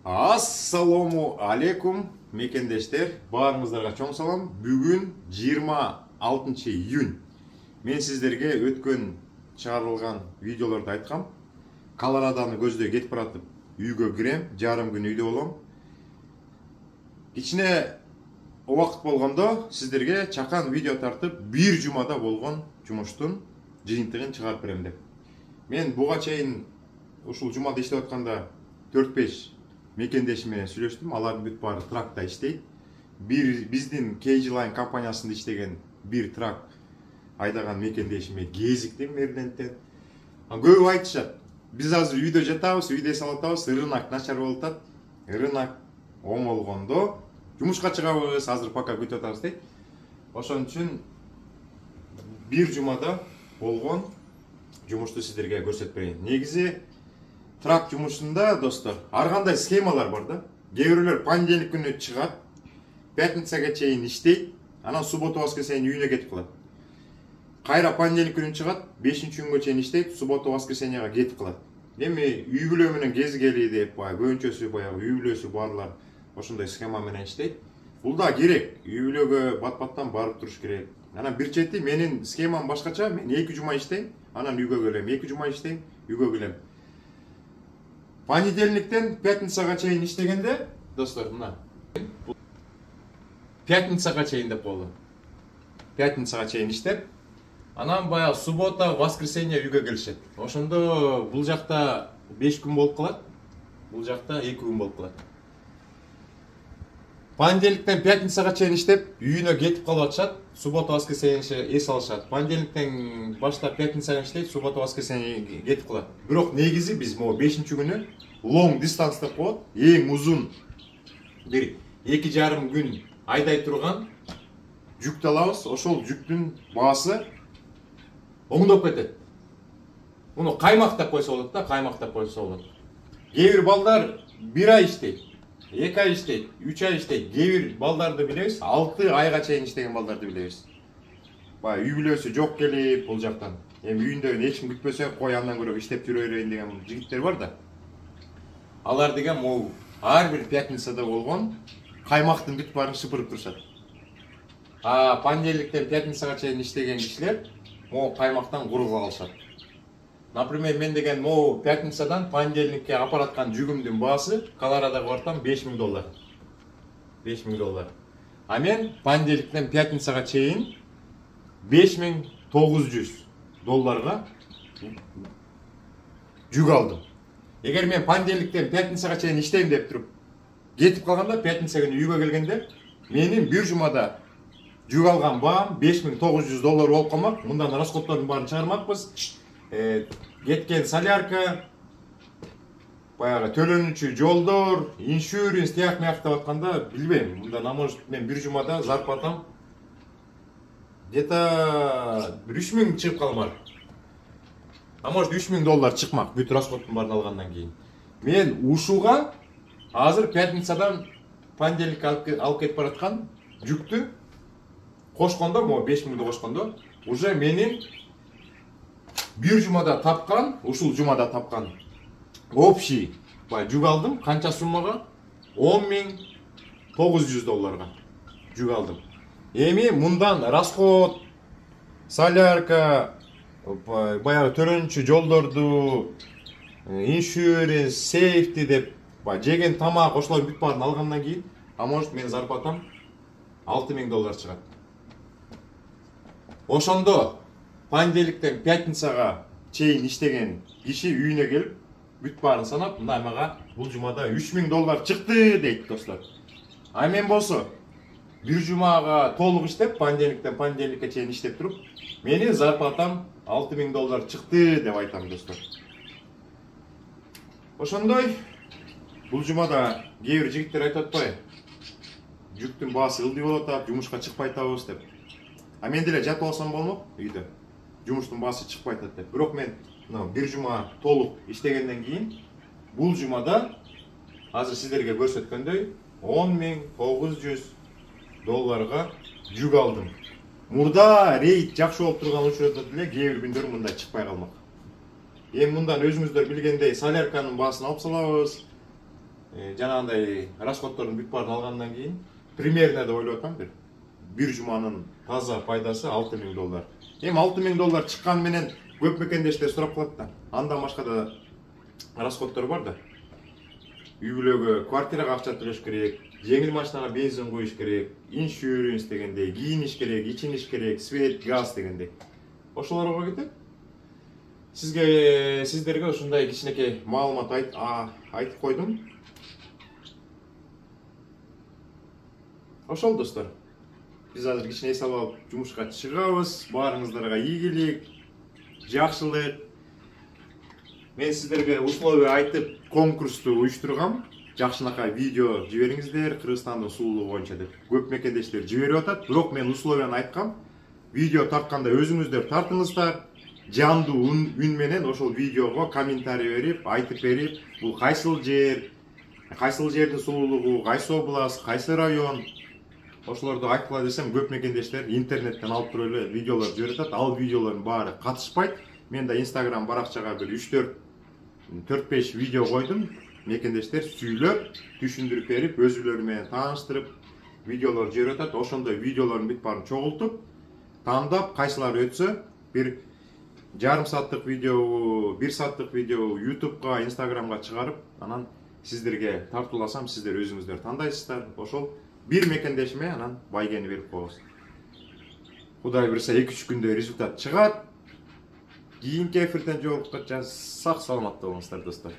Assalamu алейкум мекендештер, баарыңыздарга чоң салам. Бүгүн 26 июнь. Мен сиздерге өткөн чыгарылган видеолорду айткам. Колорадоны көздөй кетип баратып, үйгө кирем, жарым күн үйдө болом. Кичине убакыт болгондо сиздерге чакан видео тартып, бир жумада болгон жумуштун жыйынтыгын чыгарып берем деп. Мен буга чейин ушул жумада иштеп атканда 4-5 мекендешим менен сүйлөштүм. Алардын бүт баары тракта иштейт. Биздин Кейжилайн компаниясында иштеген бир трак айдаган мекендешиме кезиктим Мерлендтен. Көбү айтышат, биз азыр үйдө жатабыз, үйдө салып атабыз, рынок начар болуп атат. Рынок оңолгондо жумушка чыгабыз, азыр пока күтүп атабыз дейт. Ошон үчүн бир жумада болгон жумушту сиздерге көрсөтүп берейин. Негизи трак жумушунда, достор, ар кандай схемалар бар да. Кээ бирөөлөр понедельник күнү чыгат, пятницага чейин иштейт, анан суббота воскресенье үйүнө кетип калат. Кайра понедельник күнү чыгат, 5-күнгө чейин иштейт, суббота воскресеньега кетип калат. Эми үй бүлө менен кезгели деп, көбүнчөсү баягы үй бүлөсү барлар ошондой схема менен иштейт. Бул да керек, үй бүлөгө бат-баттан барып туруш керек. Анан бир чети менин схемам башкача, мен 2 жума иштейм, анан үйгө келем, 2 жума иштейм, үйгө келем. Понедельниктен пятницага чейин иштегенде, достор, мына пятницага чейин деп болду. Пятницага чейин иштеп, анан баягы суббота, воскресенье үйгө келишет. Ошондо бул жакта 5 күн болуп калат, бул жакта 2 күн болуп калат. Понедельниктен пятницага чейин иштеп, үйүнө кетип калып атышат, суббота, воскресенье эс алышат. Понедельниктен баштап пятницага иштейт, суббота, воскресенье кетип калат. Бирок негизи биз могу 5-күнү long distance деп коет, эң узун бир 2,5 күн айдай турган жүктү алабыз. Ошол жүктүн баасы оңдоп кетет. Муну каймак деп койсо болот да, каймак деп койсо болот. Кээ бир балдар 1 ай иштейт, 2 ай иштейт, 3 ай иштейт. Кээ бир балдарды билебиз, 6 айга чейин иштеген балдарды билебиз. Бай үй бүлөсү жок келип, бул жактан эми үйүндө эч ким күтпөсө, кой андан көрө иштеп жүрө берейин деген жигиттер бар да. Алар деген могу ар бир пятницада болгон каймактын бүт баарын шыпырып турушат. Понедельниктен пятницага чейин иштеген кишилер могу каймактан куру калышат. Например, мен деген могу пятницадан понедельникке алып бараткан жүгүмдүн баасы Колорадога бартам $5,000. $5,000. А мен понедельниктен пятницага чейин $5,900 жүк алдым. Эгер мен понедельниктен пятницага чейин иштейм деп туруп кетип калганда, пятница күнү үйгө келгенде менин бир жумада жүк алган баам $5,900 болуп калмак. Мындан расходтордун баарын чыгармакпыз. Кеткен солярка, баягы төлөнүүчү жолдор, иншюранс, тияк мияк деп атканда, билбейм. Мындан может мен бир жумада зарплатам где-то $3,000 чыгып калмак. Может $3,000 чыкмак бүт расходтун баарын алгандан кийин. Мен ушуга азыр пятницадан понедельникке алып кетип бараткан жүктү кошкондо, могу $5,000 кошкондо, уже менин бир жумада тапкан, ушул жумада тапкан общий жүк алдым. Канча суммага? $10,900 жүк алдым. Эми мындан расход, солярка, баягы төлөнүүчү жолдорду, иншюранс, сейфти деп, жеген тамак, ошолор бүт баарын алгандан кийин, может менин зарплатам $6,000 чыгат. Ошондо понедельниктен пятницага чейин иштеген киши үйүнө келип, бүт баарын санап, мына мага бул жумада $3,000 чыкты дейт, достор. А мен болсо бир жумага толук иштеп, понедельниктен понедельникке чейин иштеп туруп, менин зарплатам $6,000 чыкты деп айтам, достор. Ошондой бул жумада кээ бир жигиттер айтып атпайбы, жүктүн баасы ылдый болуп атат, жумушка чыкпай атабыз деп. А мен деле жатып алсам болмок үйдө, жумуштун баасы чыкпай атат деп. Бирок мен бир жума толук иштегенден кийин бул жумада азыр сиздерге көрсөткөндөй $10,900 жүк алдым. Мурда рейд жакшы болуп турган учурда деле кээ бир күндөр мындай чыкпай калмак. Эми мындан өзүңүздөр билгендей солярканын баасын алып салабыз, жанагындай расходтордун бүт баарын алгандан кийин примерно деп ойлоп атам бир жуманын таза пайдасы $6000. Эми $6000 чыккан менен көп мекендештер сурап калат да. Андан башка да расходтор бар да. Үй бүлөгө, квартирага акча төлөш керек, жеңил машинага бензин коюш керек, иншюранс дегендей, кийиниш керек, ичиниш керек, свет, газ дегендей. Ошолорго кетет. Сиздерге ушундай кичинекей маалымат айтып койдум. Ошол достор. Биз азыр кичине эс алып жумушка чыгабыз. Баарыңыздарга ийгилик, жакшылык. Мен сиздерге условия айтып, конкурсту уюштургам. Жакшынакай видео жибериңиздер, Кыргызстандын сулуулугу боюнча деп. Көп мекендештер жиберип атат, бирок мен условияны айткам. Видео тартканда өзүңүздөр тартыңыздар. Жанды үн менен ошол видеого комментарий берип, айтып берип, бул кайсыл жердин сулуулугу, кайсы область, кайсы район. Ошолорду айткыла десем, көп мекендештер интернеттен алып туруп эле видеолор жиберип атат. Ал видеолордун баары катышпайт. Мен да Instagram баракчага бир 4-5 видео койдум. Мекендештер сүйлөп, түшүндүрүп берип, өзүлөрү менен тааныштырып, видеолор жиберип атат. Ошондой видеолордун бүт баарын чогултуп, тандап, кайсылары өтсө, бир жарым сааттык видео, 1 сааттык видео YouTube'га, Instagram'га чыгарып, анан сиздерге тартууласам, сиздер өзүңүздөр тандайсыздар. Ошол бир мекендешиме анан байгени берип коебуз. Кудай буйруса 2-3 күндө результат чыгат. Кийинки эфирден жолуккача сак саламатта болуңуздар достор.